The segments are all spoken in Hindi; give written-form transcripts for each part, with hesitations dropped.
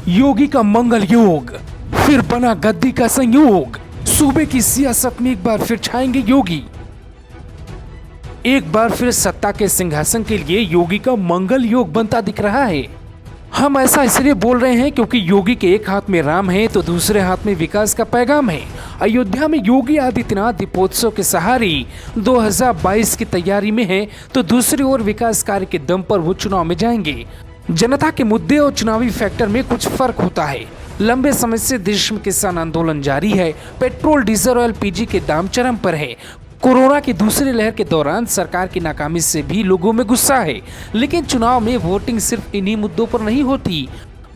योगी का मंगल योग, फिर बना गद्दी का संयोग। सूबे की सियासत में एक बार फिर छाएंगे योगी। एक बार फिर सत्ता के सिंहासन के लिए योगी का मंगल योग बनता दिख रहा है। हम ऐसा इसलिए बोल रहे हैं क्योंकि योगी के एक हाथ में राम है तो दूसरे हाथ में विकास का पैगाम है। अयोध्या में योगी आदित्यनाथ दीपोत्सव के सहारे 2022 की तैयारी में है तो दूसरी ओर विकास कार्य के दम पर वो चुनाव में जाएंगे। जनता के मुद्दे और चुनावी फैक्टर में कुछ फर्क होता है। लंबे समय से देश में किसान आंदोलन जारी है। पेट्रोल, डीजल और एलपीजी के दाम चरम पर है। कोरोना की दूसरी लहर के दौरान सरकार की नाकामी से भी लोगों में गुस्सा है। लेकिन चुनाव में वोटिंग सिर्फ इन्हीं मुद्दों पर नहीं होती,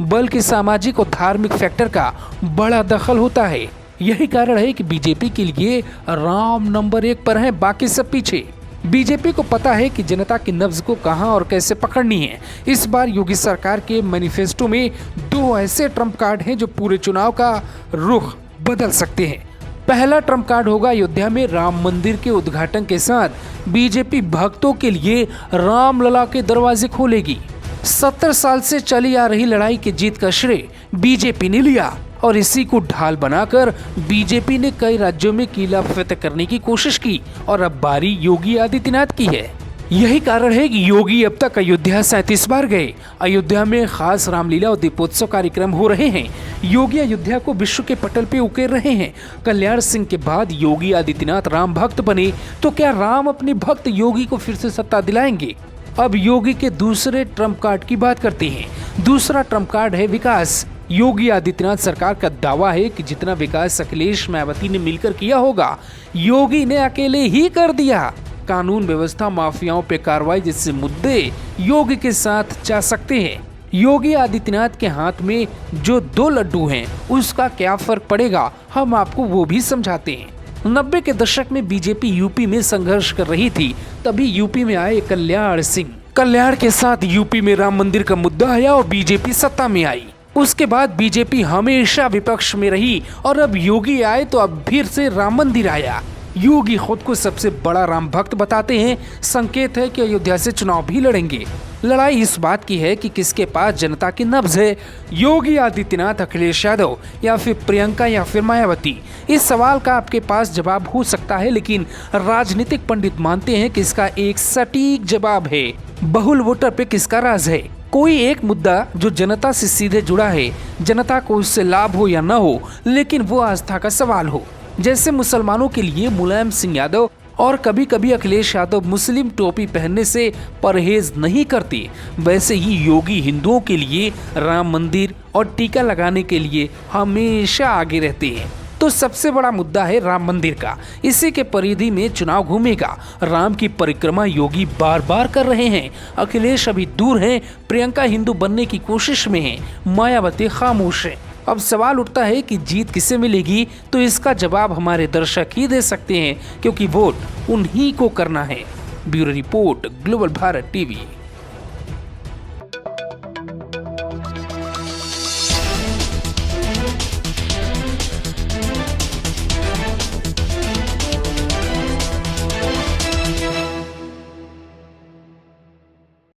बल्कि सामाजिक और धार्मिक फैक्टर का बड़ा दखल होता है। यही कारण है कि बीजेपी के लिए राम नंबर 1 पर है, बाकी सब पीछे। बीजेपी को पता है कि जनता की नब्ज को कहां और कैसे पकड़नी है। इस बार योगी सरकार के मैनिफेस्टो में 2 ऐसे ट्रम्प कार्ड हैं जो पूरे चुनाव का रुख बदल सकते हैं। पहला ट्रम्प कार्ड होगा अयोध्या में राम मंदिर के उद्घाटन के साथ बीजेपी भक्तों के लिए रामलला के दरवाजे खोलेगी। 70 साल से चली आ रही लड़ाई की जीत का श्रेय बीजेपी ने लिया और इसी को ढाल बनाकर बीजेपी ने कई राज्यों में किला फतेह करने की कोशिश की और अब बारी योगी आदित्यनाथ की है। यही कारण है कि योगी अब तक अयोध्या 37 बार गए। अयोध्या में खास रामलीला और दीपोत्सव कार्यक्रम हो रहे हैं। योगी अयोध्या को विश्व के पटल पे उकेर रहे हैं। कल्याण सिंह के बाद योगी आदित्यनाथ राम भक्त बने तो क्या राम अपने भक्त योगी को फिर से सत्ता दिलाएंगे? अब योगी के दूसरे ट्रम्प कार्ड की बात करते हैं। दूसरा ट्रम्प कार्ड है विकास। योगी आदित्यनाथ सरकार का दावा है कि जितना विकास अखिलेश मायावती ने मिलकर किया होगा, योगी ने अकेले ही कर दिया। कानून व्यवस्था, माफियाओं पे कार्रवाई जैसे मुद्दे योगी के साथ जा सकते हैं। योगी आदित्यनाथ के हाथ में जो 2 लड्डू हैं, उसका क्या फर्क पड़ेगा, हम आपको वो भी समझाते हैं। 90 के दशक में बीजेपी यूपी में संघर्ष कर रही थी, तभी यूपी में आए कल्याण सिंह। कल्याण के साथ यूपी में राम मंदिर का मुद्दा आया और बीजेपी सत्ता में आई। उसके बाद बीजेपी हमेशा विपक्ष में रही और अब योगी आए तो अब फिर से राम मंदिर आया। योगी खुद को सबसे बड़ा राम भक्त बताते हैं। संकेत है कि अयोध्या से चुनाव भी लड़ेंगे। लड़ाई इस बात की है कि किसके पास जनता की नब्ज है, योगी आदित्यनाथ, अखिलेश यादव या फिर प्रियंका या फिर मायावती। इस सवाल का आपके पास जवाब हो सकता है, लेकिन राजनीतिक पंडित मानते हैं कि इसका एक सटीक जवाब है। बहुल वोटर पे किसका राज है? कोई एक मुद्दा जो जनता से सीधे जुड़ा है, जनता को उससे लाभ हो या न हो, लेकिन वो आस्था का सवाल हो। जैसे मुसलमानों के लिए मुलायम सिंह यादव और कभी कभी अखिलेश यादव मुस्लिम टोपी पहनने से परहेज नहीं करते, वैसे ही योगी हिंदुओं के लिए राम मंदिर और टीका लगाने के लिए हमेशा आगे रहते हैं। तो सबसे बड़ा मुद्दा है राम मंदिर का। इसी के परिधि में चुनाव घूमेगा। राम की परिक्रमा योगी बार बार कर रहे हैं। अखिलेश अभी दूर हैं, प्रियंका हिंदू बनने की कोशिश में है, मायावती खामोश है। अब सवाल उठता है कि जीत किसे मिलेगी, तो इसका जवाब हमारे दर्शक ही दे सकते हैं, क्योंकि वोट उन्हीं को करना है। Bureau report, global Bharat TV.